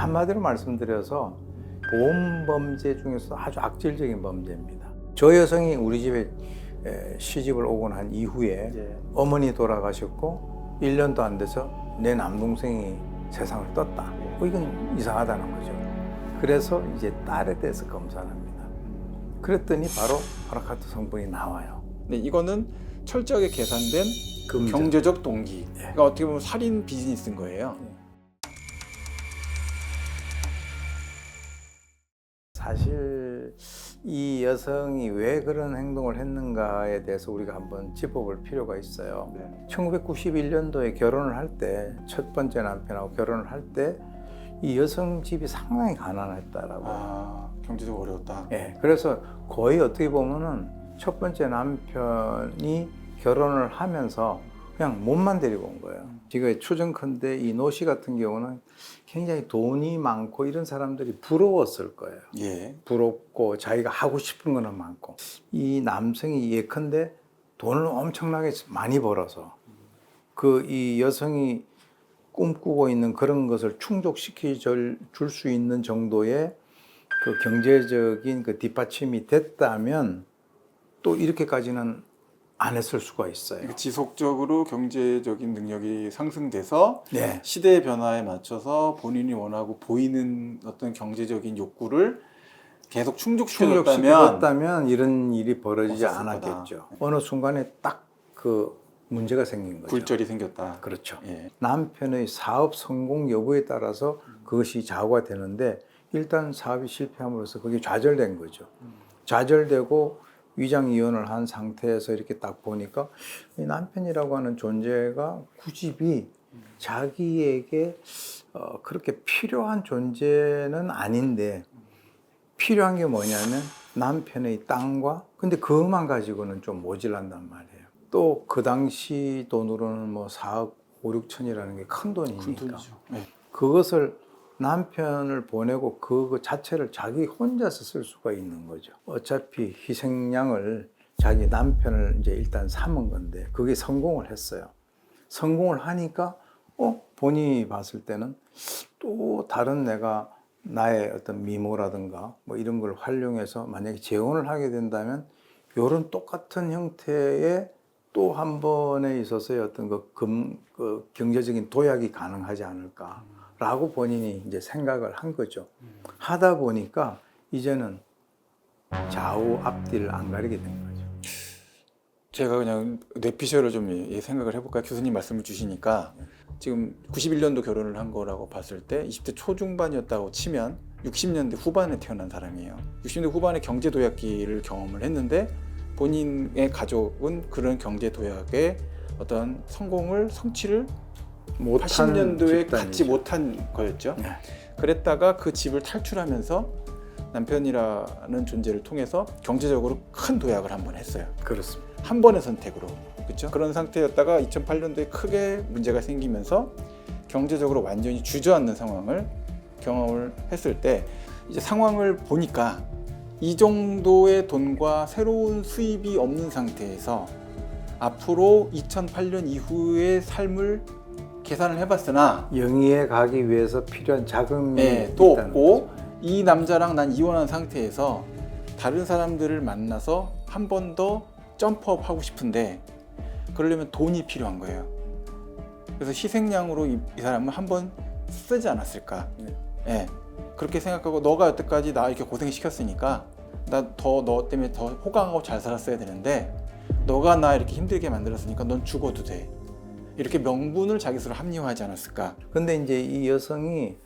한마디로 말씀드려서 보험 범죄 중에서 아주 악질적인 범죄입니다. 저 여성이 우리 집에 시집을 오고 난 이후에 어머니 돌아가셨고 1년도 안 돼서 내 남동생이 세상을 떴다. 이건 이상하다는 거죠. 그래서 이제 딸에 대해서 검사를 합니다. 그랬더니 바로 파라카토 성분이 나와요. 네, 이거는 철저하게 계산된 금전. 경제적 동기. 그러니까 어떻게 보면 살인 비즈니스인 거예요. 사실 이 여성이 왜 그런 행동을 했는가에 대해서 우리가 한번 짚어볼 필요가 있어요. 1991년도에 결혼을 할 때, 첫 번째 남편하고 결혼을 할 때 이 여성 집이 상당히 가난했다라고. 경제적으로 어려웠다. 예, 그래서 거의 어떻게 보면은 첫 번째 남편이 결혼을 하면서 그냥 몸만 데리고 온 거예요. 지금 추정컨대 이 노 씨 같은 경우는 굉장히 돈이 많고 이런 사람들이 부러웠을 거예요. 예. 부럽고 자기가 하고 싶은 거는 많고. 이 남성이 예컨대 돈을 엄청나게 많이 벌어서 그 이 여성이 꿈꾸고 있는 그런 것을 충족시켜 줄 수 있는 정도의 그 경제적인 그 뒷받침이 됐다면 또 이렇게까지는 안 했을 수가 있어요. 지속적으로 경제적인 능력이 상승돼서 네. 시대의 변화에 맞춰서 본인이 원하고 보이는 어떤 경제적인 욕구를 계속 충족시켰다면 충족시켰다면 이런 일이 벌어지지 없었을 않았겠죠. 거다. 어느 순간에 딱 그 문제가 생긴 거죠. 굴절이 생겼다. 그렇죠. 예. 남편의 사업 성공 여부에 따라서 그것이 좌우가 되는데 일단 사업이 실패함으로써 그게 좌절된 거죠. 좌절되고 위장 이혼을 한 상태에서 이렇게 딱 보니까 이 남편이라고 하는 존재가 굳이 자기에게 그렇게 필요한 존재는 아닌데 필요한 게 뭐냐면 남편의 땅과 근데 그것만 가지고는 좀 모질란단 말이에요. 또 그 당시 돈으로는 뭐 4억 5, 6천이라는 게 큰 돈이니까 큰 돈이죠. 네. 그것을 남편을 보내고 그 자체를 자기 혼자서 쓸 수가 있는 거죠. 어차피 희생양을 자기 남편을 이제 일단 삼은 건데 그게 성공을 했어요. 성공을 하니까 본인이 봤을 때는 또 다른 내가 나의 어떤 미모라든가 뭐 이런 걸 활용해서 만약에 재혼을 하게 된다면 이런 똑같은 형태의 또 한 번에 있어서의 어떤 그 경제적인 도약이 가능하지 않을까라고 본인이 이제 생각을 한 거죠. 하다 보니까 이제는 좌우 앞뒤를 안 가리게 된 거죠. 제가 그냥 뇌피셜을 좀 생각을 해볼까요? 교수님 말씀을 주시니까 지금 91년도 결혼을 한 거라고 봤을 때 20대 초중반이었다고 치면 60년대 후반에 태어난 사람이에요. 60년대 후반에 경제 도약기를 경험을 했는데 본인의 가족은 그런 경제 도약의 어떤 성취를 80년도에 갖지 못한 거였죠. 네. 그랬다가 그 집을 탈출하면서 남편이라는 존재를 통해서 경제적으로 큰 도약을 한번 했어요. 그렇습니다. 한 번의 선택으로. 그렇죠? 그런 상태였다가 2008년도에 크게 문제가 생기면서 경제적으로 완전히 주저앉는 상황을 경험을 했을 때 이제 상황을 보니까 이 정도의 돈과 새로운 수입이 없는 상태에서 앞으로 2008년 이후의 삶을 계산을 해봤으나 영위에 가기 위해서 필요한 자금이 또 있다는 없고 거죠. 이 남자랑 난 이혼한 상태에서 다른 사람들을 만나서 한 번 더 점프업 하고 싶은데 그러려면 돈이 필요한 거예요. 그래서 희생양으로 이 사람을 한 번 쓰지 않았을까. 네. 그렇게 생각하고 너가 여태까지 나 이렇게 고생시켰으니까 나 더 너 때문에 더 호강하고 잘 살았어야 되는데 너가 나 이렇게 힘들게 만들었으니까 넌 죽어도 돼. 이렇게 명분을 자기 스스로 합리화하지 않았을까. 근데 이제 이 여성이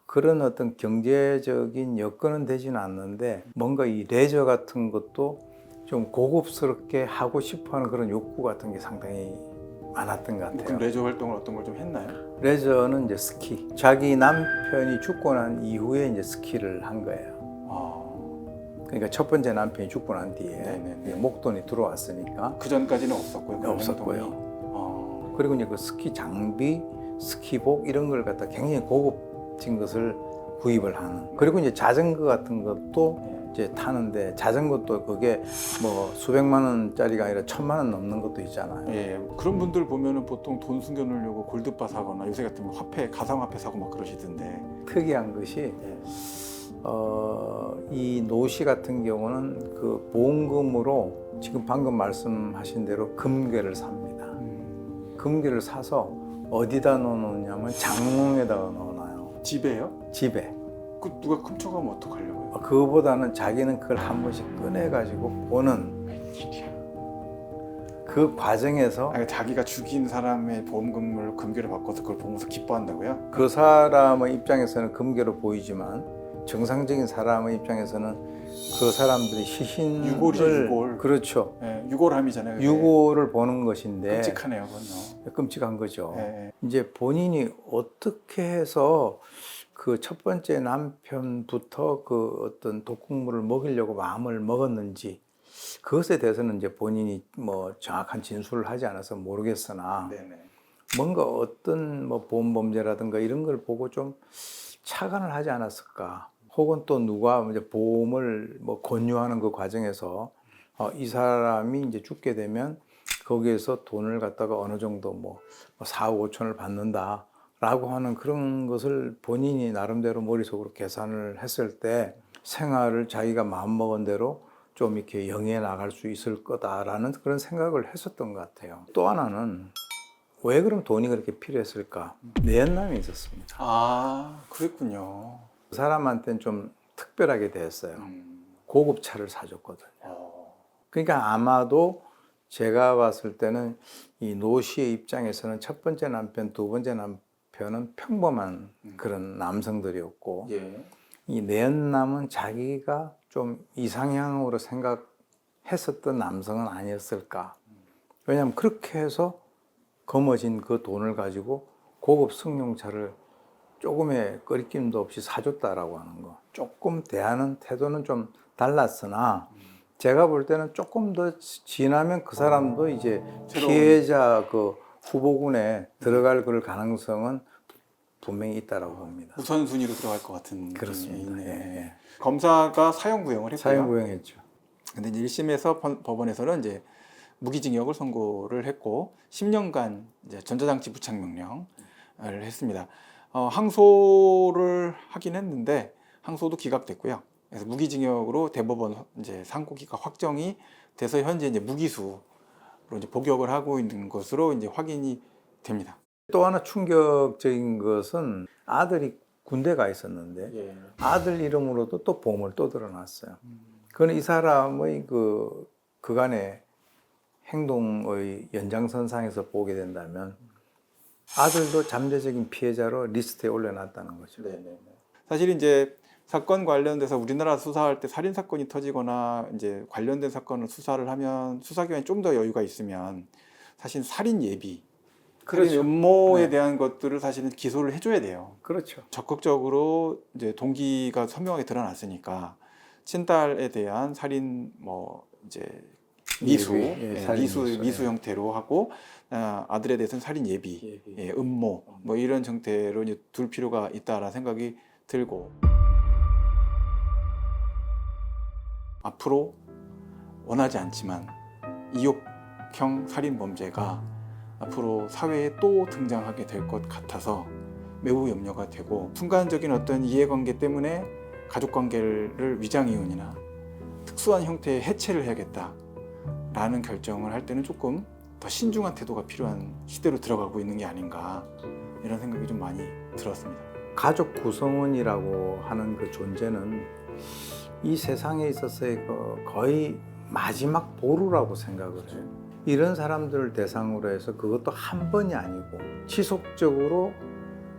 그런 어떤 경제적인 여건은 되지는 않는데 뭔가 이 레저 같은 것도 좀 고급스럽게 하고 싶어하는 그런 욕구 같은 게 상당히 많았던 것 같아요. 그럼 레저 활동을 어떤 걸 좀 했나요? 레저는 이제 스키. 자기 남편이 죽고 난 이후에 이제 스키를 한 거예요. 그러니까 첫 번째 남편이 죽고 난 뒤에 목돈이 들어왔으니까 그 전까지는 없었고요. 그런 없었고요. 행동이. 그리고 이제 그 스키 장비, 스키복 이런 걸 갖다 굉장히 고급진 것을 구입을 하는. 그리고 이제 자전거 같은 것도 이제 타는데 자전거도 그게 뭐 수백만 원짜리가 아니라 1,000만 원 넘는 것도 있잖아요. 예, 그런 분들 보면은 보통 돈 숨겨놓으려고 골드바 사거나 요새 같으면 화폐, 가상화폐 사고 막 그러시던데. 특이한 것이 이 노시 같은 경우는 그 보험금으로 지금 방금 말씀하신 대로 금괴를 삽니다. 금괴를 사서 어디다 넣어놓냐면 장롱에다가 넣어놔요. 집에요? 집에. 그 누가 훔쳐가면 어떡하려고요? 그거보다는 자기는 그걸 한 번씩 꺼내가지고 보는 그 과정에서 아니, 자기가 죽인 사람의 보험금을 금괴로 바꿔서 그걸 보면서 기뻐한다고요? 그 사람의 입장에서는 금괴로 보이지만 정상적인 사람의 입장에서는 그 사람들이 시신을 유골이죠, 유골. 그렇죠. 예, 유골함이잖아요. 그게. 유골을 보는 것인데 끔찍하네요, 그건요. 끔찍한 거죠. 예, 이제 본인이 어떻게 해서 그 첫 번째 남편부터 그 어떤 독극물을 먹이려고 마음을 먹었는지 그것에 대해서는 이제 본인이 뭐 정확한 진술을 하지 않아서 모르겠으나 네네. 뭔가 어떤 뭐 보험 범죄라든가 이런 걸 보고 좀 착안을 하지 않았을까? 혹은 또 누가 이제 보험을 뭐 권유하는 그 과정에서 이 사람이 이제 죽게 되면 거기에서 돈을 갖다가 어느 정도 뭐 4억 5천을 받는다라고 하는 그런 것을 본인이 나름대로 머릿속으로 계산을 했을 때 생활을 자기가 마음먹은 대로 좀 이렇게 영위해 나갈 수 있을 거다라는 그런 생각을 했었던 것 같아요. 또 하나는 왜 그럼 돈이 그렇게 필요했을까? 내연남이 있었습니다. 아, 그랬군요. 그 사람한테는 좀 특별하게 대했어요. 고급 차를 사줬거든요. 그러니까 아마도 제가 봤을 때는 이 노 씨의 입장에서는 첫 번째 남편, 두 번째 남편은 평범한 그런 남성들이었고 예. 이 내연남은 자기가 좀 이상향으로 생각했었던 남성은 아니었을까. 왜냐하면 그렇게 해서 거머쥔 그 돈을 가지고 고급 승용차를 조금의 꺼리낌도 없이 사줬다라고 하는 거. 조금 대하는 태도는 좀 달랐으나 제가 볼 때는 조금 더 지나면 그 사람도 이제 새로운 피해자 그 후보군에 들어갈 그럴 가능성은 분명히 있다라고 봅니다. 우선순위로 들어갈 것 같은 그렇습니다. 느낌이 있네요. 예, 예. 검사가 사형구형을 했고요. 사형구형했죠. 근데 이제 1심에서 법원에서는 이제 무기징역을 선고를 했고 10년간 이제 전자장치 부착 명령을 했습니다. 항소를 하긴 했는데 항소도 기각됐고요. 그래서 무기징역으로 대법원 이제 상고기가 확정이 돼서 현재 이제 무기수로 이제 복역을 하고 있는 것으로 이제 확인이 됩니다. 또 하나 충격적인 것은 아들이 군대 가 있었는데 예. 아들 이름으로도 또 보험을 또 들어놨어요. 그건 이 사람의 그간의 행동의 연장선상에서 보게 된다면 아들도 잠재적인 피해자로 리스트에 올려놨다는 거죠. 사실 이제 사건 관련돼서 우리나라 수사할 때 살인 사건이 터지거나 이제 관련된 사건을 수사를 하면 수사기관이 좀 더 여유가 있으면 사실 살인 예비, 그렇죠. 살인 음모에 네. 대한 것들을 사실은 기소를 해줘야 돼요. 그렇죠. 적극적으로 이제 동기가 선명하게 드러났으니까 친딸에 대한 살인 뭐 이제 미수, 예비, 살인 미수 예. 형태로 하고 아들에 대해서는 살인 예비, 예, 음모 뭐 이런 형태로 이제 둘 필요가 있다라는 생각이 들고 앞으로 원하지 않지만 이욕형 살인 범죄가 앞으로 사회에 또 등장하게 될 것 같아서 매우 염려가 되고 순간적인 어떤 이해관계 때문에 가족관계를 위장이혼이나 특수한 형태의 해체를 해야겠다라는 결정을 할 때는 조금 더 신중한 태도가 필요한 시대로 들어가고 있는 게 아닌가 이런 생각이 좀 많이 들었습니다. 가족 구성원이라고 하는 그 존재는 이 세상에 있어서의 그 거의 마지막 보루라고 생각을 해요. 이런 사람들을 대상으로 해서 그것도 한 번이 아니고 지속적으로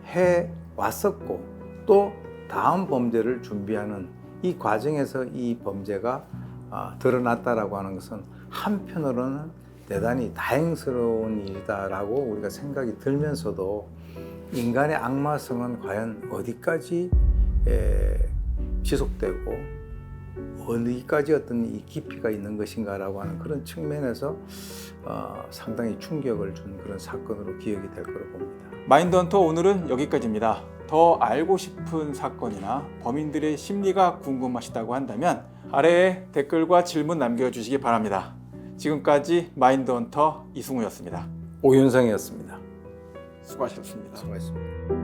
해 왔었고 또 다음 범죄를 준비하는 이 과정에서 이 범죄가 드러났다라고 하는 것은 한편으로는 대단히 다행스러운 일이다라고 우리가 생각이 들면서도 인간의 악마성은 과연 어디까지 지속되고 어디까지 어떤 이 깊이가 있는 것인가라고 하는 그런 측면에서 상당히 충격을 준 그런 사건으로 기억이 될 거로 봅니다. 마인드헌터 오늘은 여기까지입니다. 더 알고 싶은 사건이나 범인들의 심리가 궁금하시다고 한다면 아래에 댓글과 질문 남겨주시기 바랍니다. 지금까지 마인드헌터 이승우였습니다. 오윤성이었습니다. 수고하셨습니다. 수고하셨습니다.